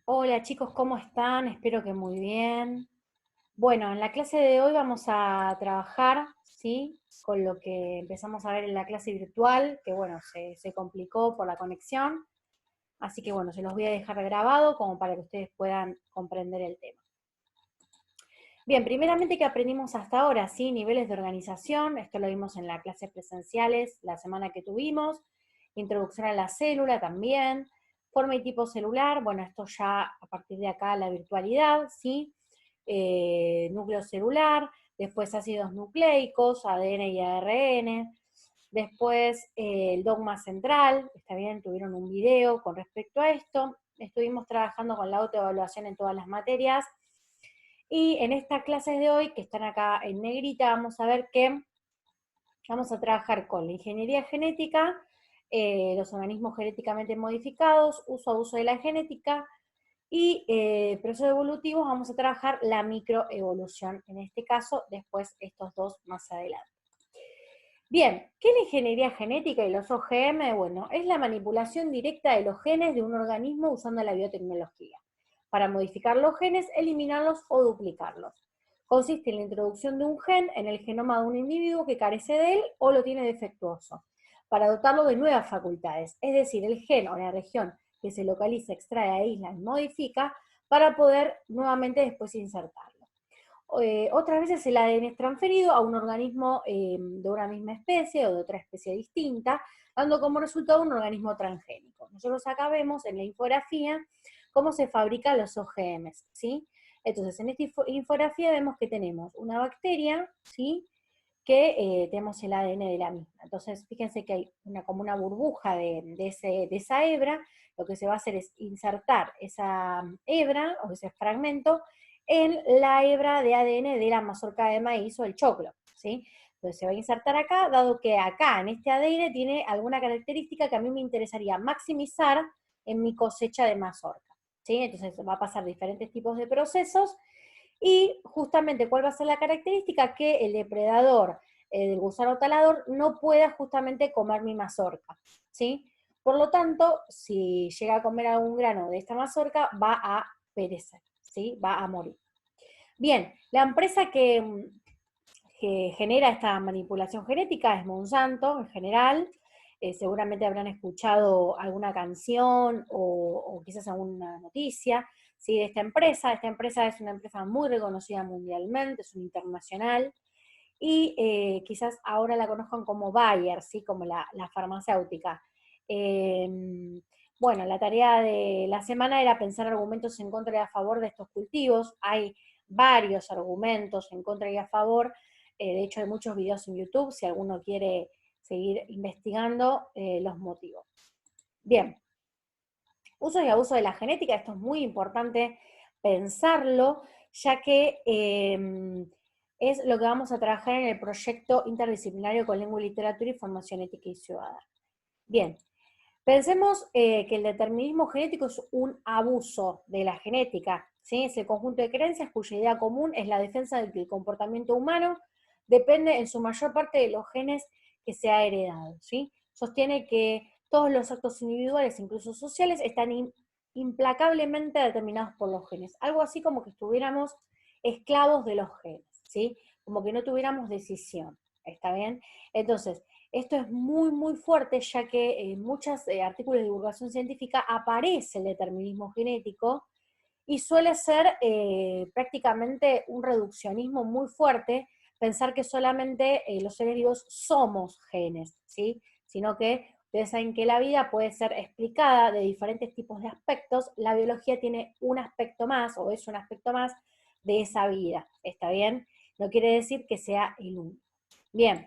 Hola chicos, ¿cómo están? Espero que muy bien. Bueno, en la clase de hoy vamos a trabajar, ¿sí? Con lo que empezamos a ver en la clase virtual, que bueno, se complicó por la conexión. Así que bueno, se los voy a dejar grabado como para que ustedes puedan comprender el tema. Bien, primeramente, ¿qué aprendimos hasta ahora? ¿Sí? Niveles de organización, esto lo vimos en las clases presenciales la semana que tuvimos, introducción a la célula también, forma y tipo celular, bueno, esto ya a partir de acá la virtualidad, ¿sí? Núcleo celular, después ácidos nucleicos, ADN y ARN, después el dogma central, está bien, tuvieron un video con respecto a esto, estuvimos trabajando con la autoevaluación en todas las materias, y en estas clases de hoy, que están acá en negrita, vamos a ver que vamos a trabajar con la ingeniería genética, los organismos genéticamente modificados, uso de la genética y procesos evolutivos, vamos a trabajar la microevolución, en este caso, después estos dos más adelante. Bien, ¿qué es la ingeniería genética y los OGM? Bueno, es la manipulación directa de los genes de un organismo usando la biotecnología. Para modificar los genes, eliminarlos o duplicarlos. Consiste en la introducción de un gen en el genoma de un individuo que carece de él o lo tiene defectuoso, para dotarlo de nuevas facultades, es decir, el gen o la región que se localiza, extrae, aísla y modifica para poder nuevamente después insertarlo. Otras veces el ADN es transferido a un organismo de una misma especie o de otra especie distinta, dando como resultado un organismo transgénico. Nosotros acá vemos en la infografía cómo se fabrican los OGMs, ¿sí? Entonces, en esta infografía vemos que tenemos una bacteria, ¿sí? Que tenemos el ADN de la misma. Entonces, fíjense que hay como una burbuja de esa hebra, lo que se va a hacer es insertar esa hebra o ese fragmento en la hebra de ADN de la mazorca de maíz o el choclo, ¿sí? Entonces se va a insertar acá, dado que acá en este ADN tiene alguna característica que a mí me interesaría maximizar en mi cosecha de mazorca, ¿sí? Entonces va a pasar diferentes tipos de procesos y justamente, ¿cuál va a ser la característica? Que el depredador del gusano talador no pueda justamente comer mi mazorca, ¿sí? Por lo tanto, si llega a comer algún grano de esta mazorca, va a perecer, ¿sí? Va a morir. Bien, la empresa que genera esta manipulación genética es Monsanto en general. Seguramente habrán escuchado alguna canción o quizás alguna noticia, ¿sí? De esta empresa. Esta empresa es una empresa muy reconocida mundialmente, es una internacional, y quizás ahora la conozcan como Bayer, ¿sí? Como la farmacéutica. Eh, bueno, la tarea de la semana era pensar argumentos en contra y a favor de estos cultivos. Hay varios argumentos en contra y a favor. De hecho, hay muchos videos en YouTube, si alguno quiere seguir investigando los motivos. Bien, uso y abuso de la genética, esto es muy importante pensarlo, ya que es lo que vamos a trabajar en el proyecto interdisciplinario con lengua y literatura y formación ética y ciudadana. Bien, pensemos que el determinismo genético es un abuso de la genética, ¿sí? Es el conjunto de creencias cuya idea común es la defensa de que el comportamiento humano depende en su mayor parte de los genes que se ha heredado, ¿sí? Sostiene que todos los actos individuales, incluso sociales, están implacablemente determinados por los genes. Algo así como que estuviéramos esclavos de los genes, ¿sí? Como que no tuviéramos decisión, ¿está bien? Entonces, esto es muy, muy fuerte, ya que en muchos artículos de divulgación científica aparece el determinismo genético y suele ser prácticamente un reduccionismo muy fuerte pensar que solamente los seres vivos somos genes, ¿sí? Sino que ustedes saben que la vida puede ser explicada de diferentes tipos de aspectos. La biología tiene un aspecto más, o es un aspecto más de esa vida, ¿está bien? No quiere decir que sea el único. Bien,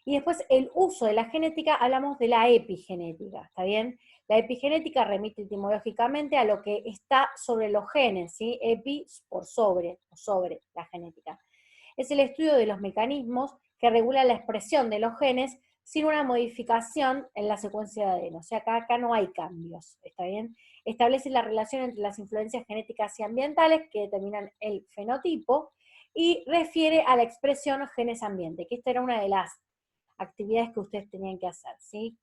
y después el uso de la genética, hablamos de la epigenética, ¿está bien? La epigenética remite etimológicamente a lo que está sobre los genes, ¿sí? Epi por sobre, o sobre la genética. Es el estudio de los mecanismos que regulan la expresión de los genes sin una modificación en la secuencia de ADN. O sea, acá no hay cambios, ¿está bien? Establece la relación entre las influencias genéticas y ambientales que determinan el fenotipo y refiere a la expresión genes-ambiente, que esta era una de las actividades que ustedes tenían que hacer, ¿sí?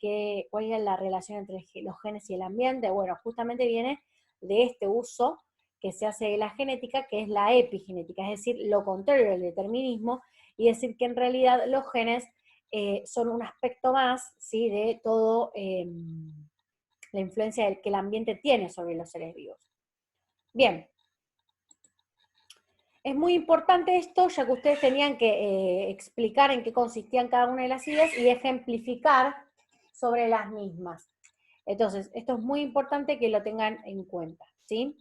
¿Cuál es la relación entre los genes y el ambiente? Bueno, justamente viene de este uso que se hace de la genética, que es la epigenética, es decir, lo contrario del determinismo, y decir que en realidad los genes son un aspecto más, ¿sí?, de todo la influencia que el ambiente tiene sobre los seres vivos. Bien. Es muy importante esto, ya que ustedes tenían que explicar en qué consistían cada una de las ideas y ejemplificar sobre las mismas. Entonces, esto es muy importante que lo tengan en cuenta, ¿sí?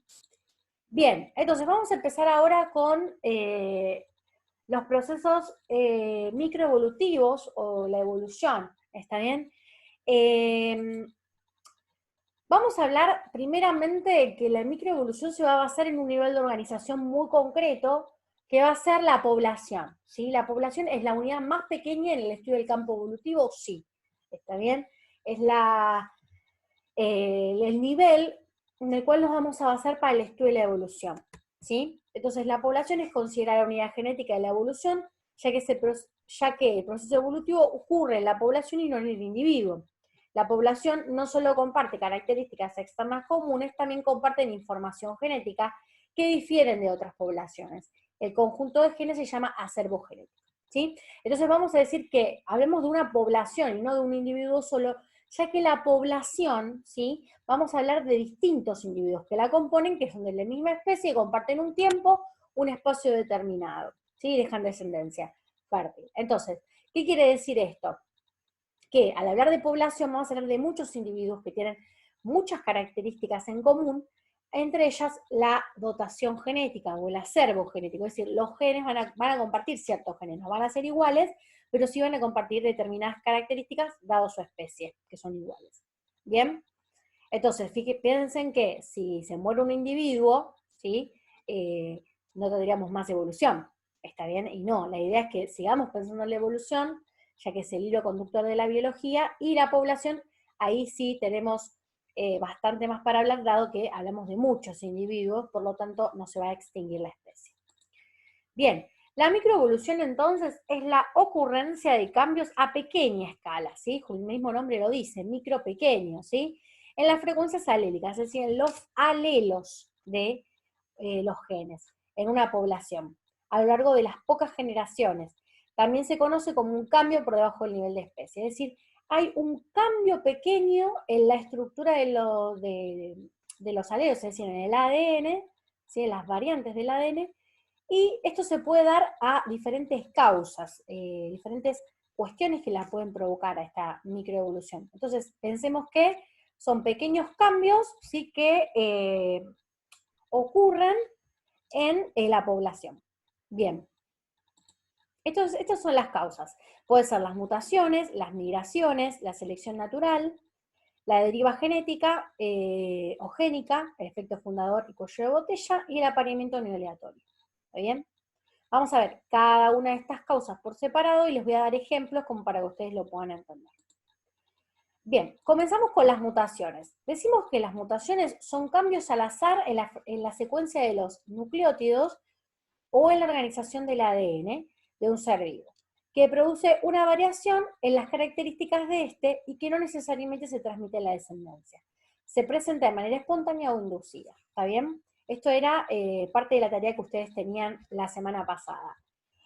Bien, entonces vamos a empezar ahora con los procesos microevolutivos o la evolución, ¿está bien? Vamos a hablar primeramente de que la microevolución se va a basar en un nivel de organización muy concreto, que va a ser la población, ¿sí? La población es la unidad más pequeña en el estudio del campo evolutivo, sí, ¿está bien? Es el nivel en el cual nos vamos a basar para el estudio de la evolución, ¿sí? Entonces la población es considerada la unidad genética de la evolución, ya que el proceso evolutivo ocurre en la población y no en el individuo. La población no solo comparte características externas comunes, también comparten información genética que difieren de otras poblaciones. El conjunto de genes se llama acervo genético, ¿sí? Entonces vamos a decir que hablemos de una población y no de un individuo solo, ya que la población, ¿sí?, vamos a hablar de distintos individuos que la componen, que son de la misma especie y comparten un tiempo, un espacio determinado, ¿sí?, dejan descendencia fértil. Entonces, ¿qué quiere decir esto? Que al hablar de población vamos a hablar de muchos individuos que tienen muchas características en común, entre ellas la dotación genética o el acervo genético, es decir, los genes van a compartir ciertos genes, no van a ser iguales, pero sí van a compartir determinadas características dado su especie, que son iguales. ¿Bien? Entonces, piensen que si se muere un individuo, ¿sí?, no tendríamos más evolución, ¿está bien? Y no, la idea es que sigamos pensando en la evolución, ya que es el hilo conductor de la biología, y la población, ahí sí tenemos bastante más para hablar, dado que hablamos de muchos individuos, por lo tanto no se va a extinguir la especie. Bien, la microevolución entonces es la ocurrencia de cambios a pequeña escala, ¿sí? El mismo nombre lo dice, micro pequeño, ¿sí?, en las frecuencias alélicas, es decir, en los alelos de los genes en una población, a lo largo de las pocas generaciones. También se conoce como un cambio por debajo del nivel de especie, es decir, hay un cambio pequeño en la estructura de los alelos, es decir, en el ADN, ¿sí?, en las variantes del ADN, y esto se puede dar a diferentes causas, diferentes cuestiones que la pueden provocar a esta microevolución. Entonces, pensemos que son pequeños cambios, ¿sí?, que ocurren en la población. Bien, estas son las causas. Pueden ser las mutaciones, las migraciones, la selección natural, la deriva genética o génica, el efecto fundador y cuello de botella, y el apareamiento neoaleatorio. ¿Está bien? Vamos a ver cada una de estas causas por separado y les voy a dar ejemplos como para que ustedes lo puedan entender. Bien, comenzamos con las mutaciones. Decimos que las mutaciones son cambios al azar en la secuencia de los nucleótidos o en la organización del ADN de un ser vivo, que produce una variación en las características de este y que no necesariamente se transmite en la descendencia. Se presenta de manera espontánea o inducida, ¿está bien? Esto era parte de la tarea que ustedes tenían la semana pasada.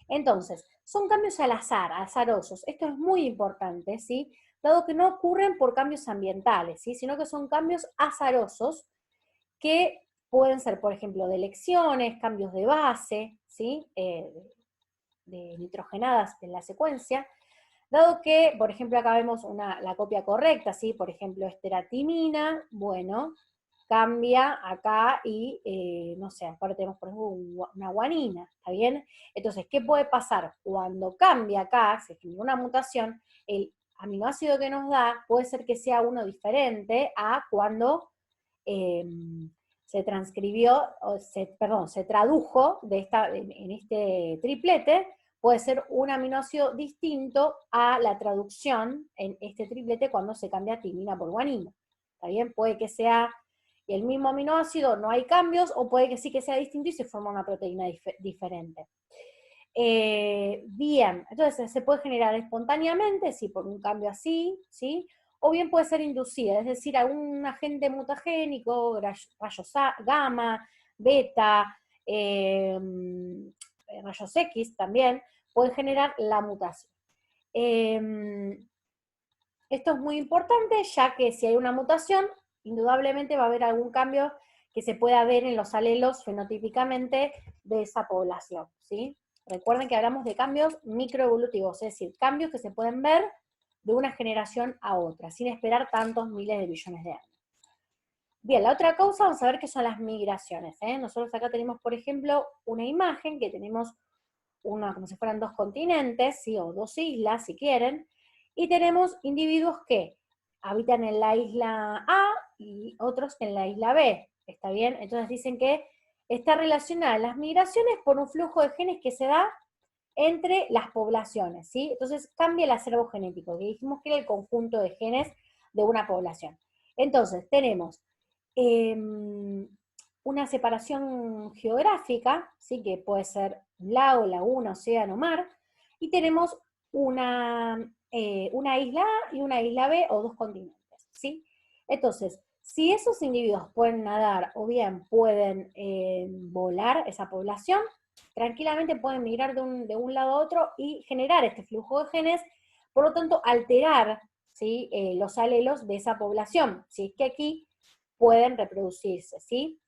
Entonces, son cambios al azar, azarosos. Esto es muy importante, ¿sí?, dado que no ocurren por cambios ambientales, ¿sí?, sino que son cambios azarosos que pueden ser, por ejemplo, de elecciones, cambios de base, ¿sí?, de nitrogenadas en la secuencia, dado que, por ejemplo, acá vemos la copia correcta, ¿sí?, por ejemplo, esta era timina, bueno, cambia acá y, no sé, ahora tenemos, por ejemplo, una guanina, ¿está bien? Entonces, ¿qué puede pasar? Cuando cambia acá, se genera una mutación, el aminoácido que nos da puede ser que sea uno diferente a cuando se transcribió, se tradujo en este triplete, puede ser un aminoácido distinto a la traducción en este triplete cuando se cambia timina por guanina. ¿Está bien? Puede que sea el mismo aminoácido, no hay cambios, o puede que sí que sea distinto y se forma una proteína diferente. Bien, entonces se puede generar espontáneamente, sí, por un cambio así, ¿sí?, o bien puede ser inducida, es decir, algún agente mutagénico, rayos gamma, beta, rayos X también, pueden generar la mutación. Esto es muy importante, ya que si hay una mutación, indudablemente va a haber algún cambio que se pueda ver en los alelos fenotípicamente de esa población, ¿sí? Recuerden que hablamos de cambios microevolutivos, es decir, cambios que se pueden ver de una generación a otra, sin esperar tantos miles de billones de años. Bien, la otra causa, vamos a ver qué son las migraciones, ¿eh? Nosotros acá tenemos, por ejemplo, una imagen que tenemos como si fueran dos continentes, ¿sí? O dos islas, si quieren, y tenemos individuos que habitan en la isla A y otros en la isla B, ¿está bien? Entonces dicen que está relacionada las migraciones por un flujo de genes que se da entre las poblaciones, ¿sí? Entonces cambia el acervo genético, que dijimos que era el conjunto de genes de una población. Entonces tenemos una separación geográfica, ¿sí? Que puede ser un lago, laguna, océano, mar, y tenemos una isla A y una isla B o dos continentes, ¿sí? Entonces, si esos individuos pueden nadar o bien pueden volar esa población, tranquilamente pueden migrar de un lado a otro y generar este flujo de genes, por lo tanto alterar, ¿sí? Los alelos de esa población, si es que aquí pueden reproducirse, ¿sí?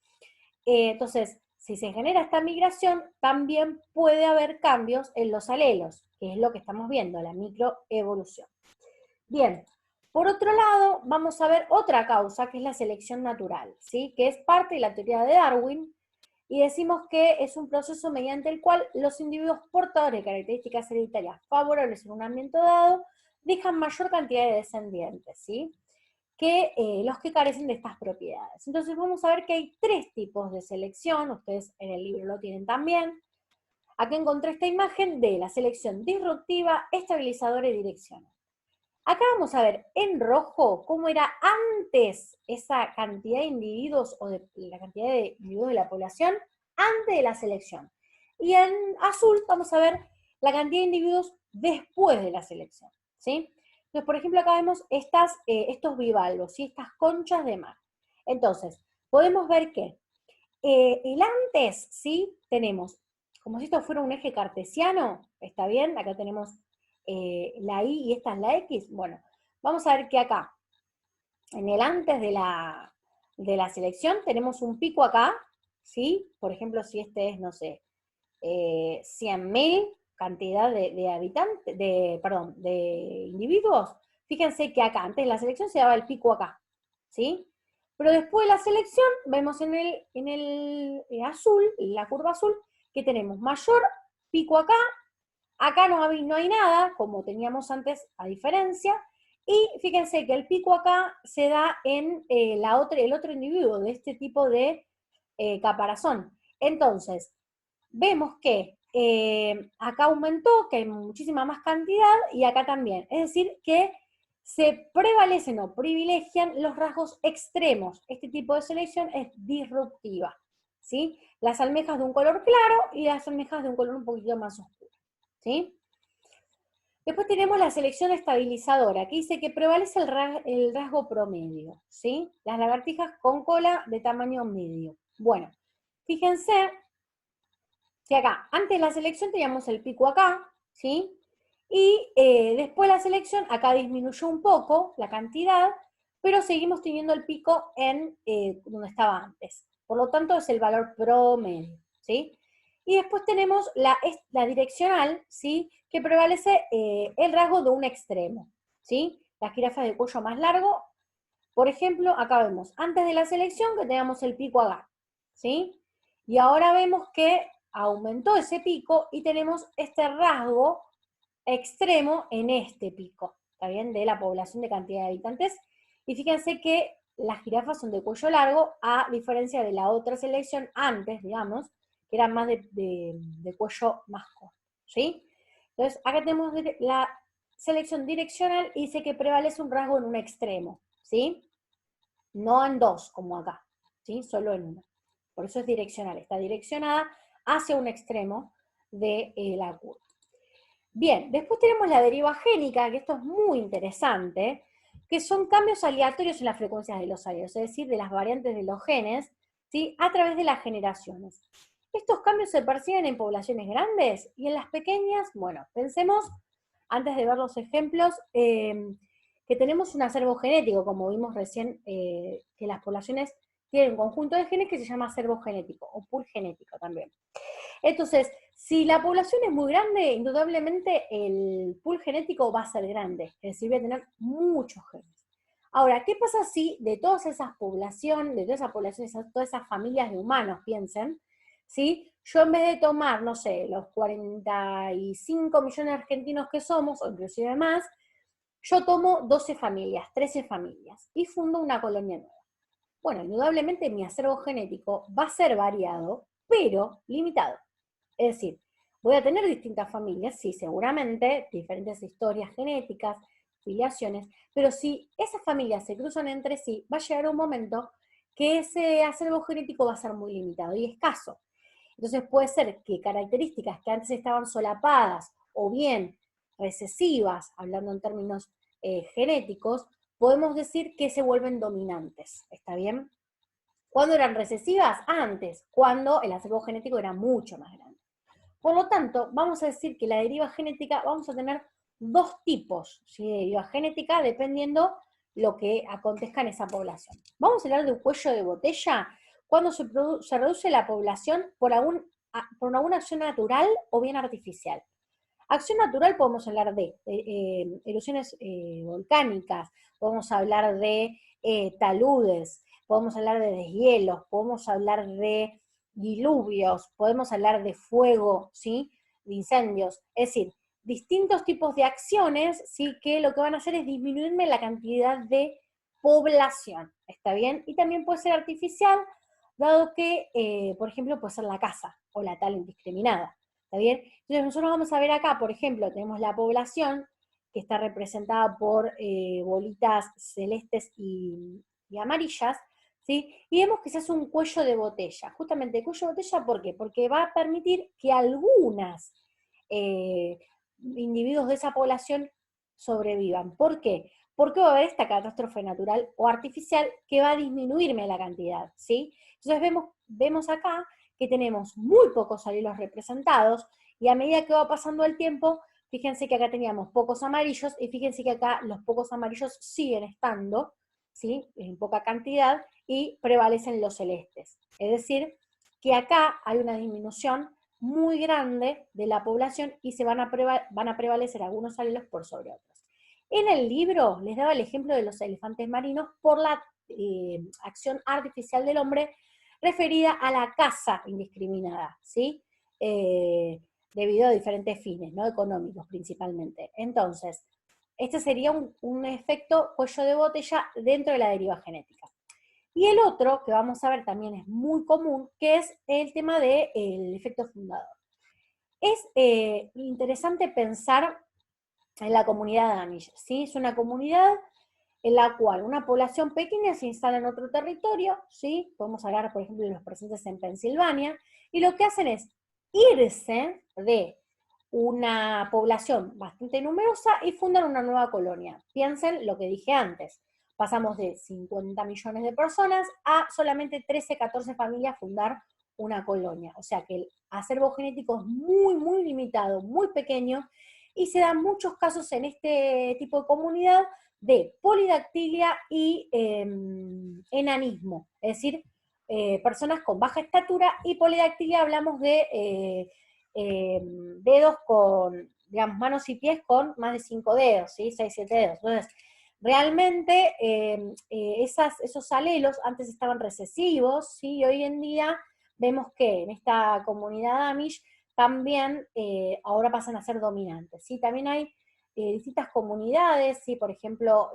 Entonces, si se genera esta migración, también puede haber cambios en los alelos, que es lo que estamos viendo, la microevolución. Bien, por otro lado, vamos a ver otra causa, que es la selección natural, ¿sí? Que es parte de la teoría de Darwin, y decimos que es un proceso mediante el cual los individuos portadores de características hereditarias favorables en un ambiente dado dejan mayor cantidad de descendientes, ¿sí? Que los que carecen de estas propiedades. Entonces vamos a ver que hay tres tipos de selección, ustedes en el libro lo tienen también. Acá encontré esta imagen de la selección disruptiva, estabilizadora y direccional. Acá vamos a ver en rojo cómo era antes esa cantidad de individuos o de la cantidad de individuos de la población antes de la selección. Y en azul vamos a ver la cantidad de individuos después de la selección, ¿sí? Entonces, por ejemplo, acá vemos estos bivalvos, ¿sí? Estas conchas de mar. Entonces, podemos ver que el antes, ¿sí? Tenemos, como si esto fuera un eje cartesiano, ¿está bien? Acá tenemos la Y y esta es la X. Bueno, vamos a ver que acá, en el antes de la selección, tenemos un pico acá, ¿sí? Por ejemplo, si este es, no sé, 100.000 cantidad de habitantes, de individuos, fíjense que acá, antes de la selección se daba el pico acá, ¿sí? Pero después de la selección, vemos en el azul, la curva azul, que tenemos mayor pico acá, acá no hay nada, como teníamos antes, a diferencia, y fíjense que el pico acá se da en el otro individuo de este tipo de caparazón. Entonces, vemos que acá aumentó, que hay muchísima más cantidad, y acá también. Es decir, que se prevalecen o privilegian los rasgos extremos. Este tipo de selección es disruptiva, ¿sí? Las almejas de un color claro y las almejas de un color un poquito más oscuro, ¿sí? Después tenemos la selección estabilizadora, que dice que prevalece el rasgo promedio, ¿sí? Las lagartijas con cola de tamaño medio. Bueno, fíjense que acá, antes de la selección teníamos el pico acá, ¿sí? Y después de la selección, acá disminuyó un poco la cantidad, pero seguimos teniendo el pico en donde estaba antes. Por lo tanto, es el valor promedio, ¿sí? Y después tenemos la direccional, ¿sí? Que prevalece el rasgo de un extremo, ¿sí? Las jirafas de cuello más largo, por ejemplo, acá vemos, antes de la selección que teníamos el pico acá, ¿sí? Y ahora vemos que aumentó ese pico y tenemos este rasgo extremo en este pico, ¿está bien? De la población de cantidad de habitantes. Y fíjense que las jirafas son de cuello largo, a diferencia de la otra selección antes, digamos, que eran más de cuello más corto, ¿sí? Entonces, acá tenemos la selección direccional y dice que prevalece un rasgo en un extremo, ¿sí? No en dos, como acá, ¿sí? Solo en uno. Por eso es direccional, está direccionada hacia un extremo de la curva. Bien, después tenemos la deriva génica, que esto es muy interesante, que son cambios aleatorios en las frecuencias de los alelos, es decir, de las variantes de los genes, ¿sí? A través de las generaciones. Estos cambios se perciben en poblaciones grandes y en las pequeñas, bueno, pensemos, antes de ver los ejemplos, que tenemos un acervo genético, como vimos recién, que las poblaciones tienen un conjunto de genes que se llama acervo genético, o pool genético también. Entonces, si la población es muy grande, indudablemente el pool genético va a ser grande, es decir, voy a tener muchos genes. Ahora, ¿qué pasa si de todas esas poblaciones, todas esas familias de humanos, piensen, ¿sí? Yo en vez de tomar, no sé, los 45 millones de argentinos que somos, o inclusive más, yo tomo 12 familias, 13 familias, y fundo una colonia nueva. Bueno, indudablemente mi acervo genético va a ser variado, pero limitado. Es decir, voy a tener distintas familias, sí, seguramente, diferentes historias genéticas, filiaciones, pero si esas familias se cruzan entre sí, va a llegar un momento que ese acervo genético va a ser muy limitado y escaso. Entonces puede ser que características que antes estaban solapadas o bien recesivas, hablando en términos genéticos, podemos decir que se vuelven dominantes, ¿está bien? ¿Cuándo eran recesivas? Antes, cuando el acervo genético era mucho más grande. Por lo tanto, vamos a decir que la deriva genética, vamos a tener dos tipos, ¿sí?, de deriva genética, dependiendo lo que acontezca en esa población. Vamos a hablar de un cuello de botella cuando se reduce la población por alguna acción natural o bien artificial. Acción natural podemos hablar de erupciones volcánicas, podemos hablar de taludes, podemos hablar de deshielos, podemos hablar de diluvios, podemos hablar de fuego, ¿sí?, de incendios. Es decir, distintos tipos de acciones, ¿sí?, que lo que van a hacer es disminuirme la cantidad de población, ¿está bien? Y también puede ser artificial, dado que, por ejemplo, puede ser la caza o la tala indiscriminada. ¿Está bien? Entonces nosotros vamos a ver acá, por ejemplo, tenemos la población que está representada por bolitas celestes y amarillas, ¿sí? Y vemos que se hace un cuello de botella. Justamente el cuello de botella, ¿por qué? Porque va a permitir que algunas individuos de esa población sobrevivan. ¿Por qué? Porque va a haber esta catástrofe natural o artificial que va a disminuirme la cantidad, ¿sí? Entonces vemos acá que tenemos muy pocos alelos representados, y a medida que va pasando el tiempo, fíjense que acá teníamos pocos amarillos, y fíjense que acá los pocos amarillos siguen estando, ¿sí?, en poca cantidad, y prevalecen los celestes. Es decir, que acá hay una disminución muy grande de la población y van a prevalecer algunos alelos por sobre otros. En el libro les daba el ejemplo de los elefantes marinos por la acción artificial del hombre referida a la caza indiscriminada, ¿sí? Debido a diferentes fines, ¿no?, económicos principalmente. Entonces, este sería un efecto cuello de botella dentro de la deriva genética. Y el otro, que vamos a ver también es muy común, que es el tema del efecto fundador. Es interesante pensar en la comunidad Amish, ¿sí? Es una comunidad en la cual una población pequeña se instala en otro territorio, ¿sí? Podemos hablar, por ejemplo, de los presentes en Pensilvania, y lo que hacen es irse de una población bastante numerosa y fundan una nueva colonia. Piensen lo que dije antes. Pasamos de 50 millones de personas a solamente 13, 14 familias fundar una colonia. O sea que el acervo genético es muy, muy limitado, muy pequeño, y se dan muchos casos en este tipo de comunidad de polidactilia y enanismo, es decir, personas con baja estatura, y polidactilia hablamos de dedos con, digamos, manos y pies con más de 5 dedos, ¿sí? 6, 7 dedos. Entonces, realmente esos alelos antes estaban recesivos, ¿sí? Y hoy en día vemos que en esta comunidad Amish también ahora pasan a ser dominantes, ¿sí? También hay distintas comunidades, ¿sí? Por ejemplo,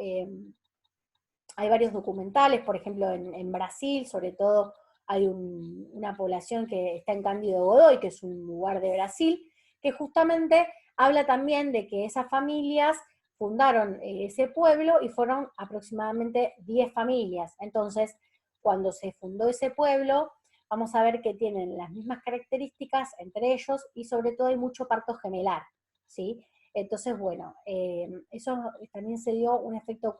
hay varios documentales, por ejemplo, en Brasil, sobre todo, hay una población que está en Cândido Godoy, que es un lugar de Brasil, que justamente habla también de que esas familias fundaron ese pueblo y fueron aproximadamente 10 familias. Entonces, cuando se fundó ese pueblo, vamos a ver que tienen las mismas características entre ellos, y sobre todo hay mucho parto gemelar, ¿sí? Entonces, bueno, eso también se dio un efecto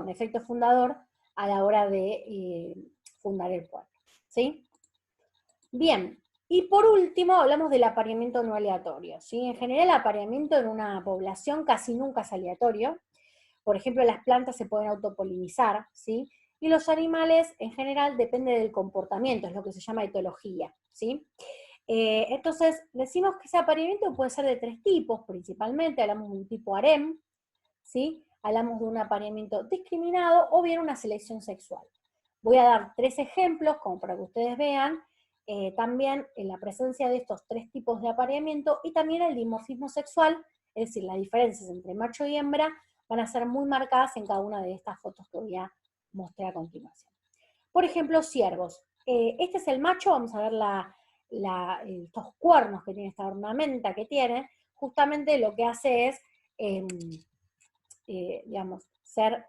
efecto fundador a la hora de fundar el pueblo, ¿sí? Bien, y por último hablamos del apareamiento no aleatorio, ¿sí? En general el apareamiento en una población casi nunca es aleatorio. Por ejemplo, las plantas se pueden autopolinizar, ¿sí? Y los animales, en general, depende del comportamiento, es lo que se llama etología, ¿sí? Entonces, decimos que ese apareamiento puede ser de 3 tipos, principalmente, hablamos de un tipo harem, ¿sí? Hablamos de un apareamiento discriminado o bien una selección sexual. Voy a dar 3 ejemplos, como para que ustedes vean, también en la presencia de estos 3 tipos de apareamiento y también el dimorfismo sexual, es decir, las diferencias entre macho y hembra van a ser muy marcadas en cada una de estas fotos que voy a mostrar a continuación. Por ejemplo, ciervos. Este es el macho, vamos a ver estos cuernos que tiene, esta ornamenta que tiene, justamente lo que hace es, digamos, ser,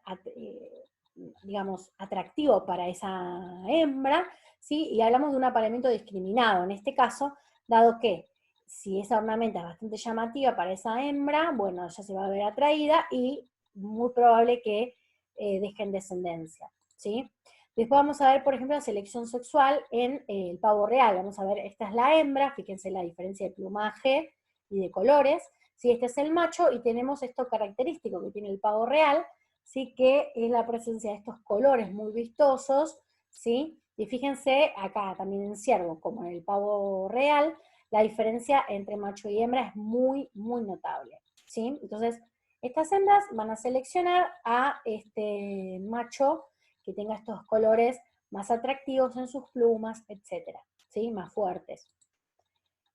digamos, atractivo para esa hembra, ¿sí? Y hablamos de un apareamiento discriminado, en este caso, dado que si esa ornamenta es bastante llamativa para esa hembra, bueno, ella se va a ver atraída y muy probable que dejen descendencia, ¿sí? Después vamos a ver, por ejemplo, la selección sexual en el pavo real. Vamos a ver, esta es la hembra, fíjense la diferencia de plumaje y de colores. ¿Sí? Este es el macho y tenemos esto característico que tiene el pavo real, ¿sí? Que es la presencia de estos colores muy vistosos, ¿sí? Y fíjense acá también en ciervo, como en el pavo real, la diferencia entre macho y hembra es muy, muy notable, ¿sí? Entonces, estas hembras van a seleccionar a este macho que tenga estos colores más atractivos en sus plumas, etcétera, ¿sí? Más fuertes.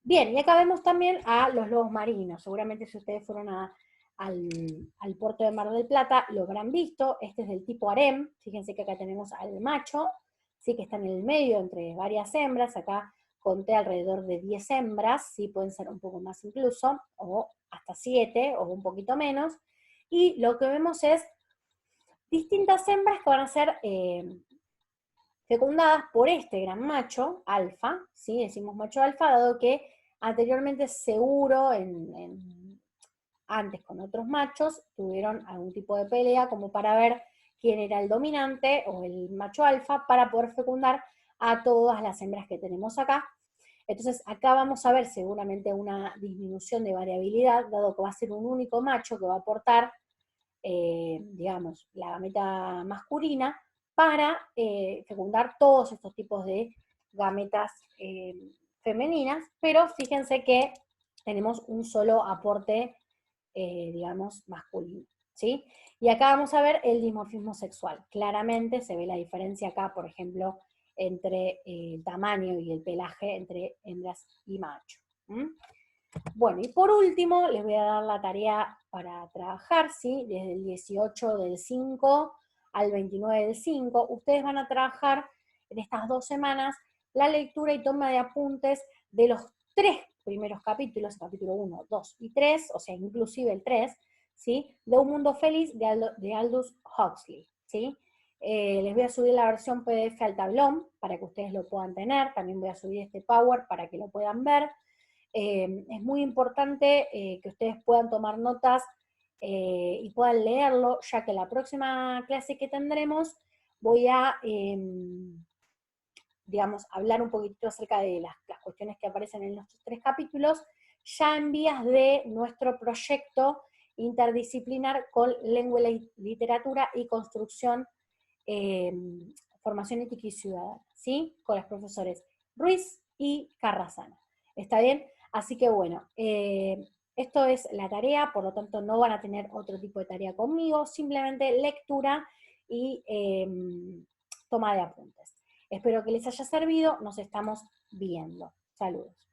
Bien, y acá vemos también a los lobos marinos. Seguramente si ustedes fueron al puerto de Mar del Plata, lo habrán visto. Este es del tipo harem. Fíjense que acá tenemos al macho, ¿sí? Que está en el medio entre varias hembras. Acá conté alrededor de 10 hembras, ¿sí? Pueden ser un poco más incluso, o hasta 7, o un poquito menos. Y lo que vemos es distintas hembras que van a ser fecundadas por este gran macho, alfa, ¿sí? Decimos macho alfa, dado que anteriormente seguro, antes con otros machos, tuvieron algún tipo de pelea como para ver quién era el dominante o el macho alfa para poder fecundar a todas las hembras que tenemos acá. Entonces acá vamos a ver seguramente una disminución de variabilidad, dado que va a ser un único macho que va a aportar, digamos, la gameta masculina, para fecundar todos estos tipos de gametas femeninas, pero fíjense que tenemos un solo aporte, digamos, masculino, ¿sí? Y acá vamos a ver el dimorfismo sexual. Claramente se ve la diferencia acá, por ejemplo, entre el tamaño y el pelaje entre hembras y macho. Bueno, y por último, les voy a dar la tarea para trabajar, ¿sí? Desde el 18 del 5 al 29 del 5, ustedes van a trabajar en estas 2 semanas la lectura y toma de apuntes de los 3 primeros capítulos, capítulo 1, 2 y 3, o sea, inclusive el 3, ¿sí? De Un Mundo Feliz de Aldous Huxley, ¿sí? Les voy a subir la versión PDF al tablón para que ustedes lo puedan tener, también voy a subir este Power para que lo puedan ver. Es muy importante que ustedes puedan tomar notas y puedan leerlo, ya que la próxima clase que tendremos voy a, digamos, hablar un poquitito acerca de las cuestiones que aparecen en nuestros 3 capítulos, ya en vías de nuestro proyecto interdisciplinar con lengua, literatura y construcción, formación ética y ciudadana, ¿sí? Con los profesores Ruiz y Carrasana. ¿Está bien? Así que bueno, esto es la tarea, por lo tanto no van a tener otro tipo de tarea conmigo, simplemente lectura y toma de apuntes. Espero que les haya servido, nos estamos viendo. Saludos.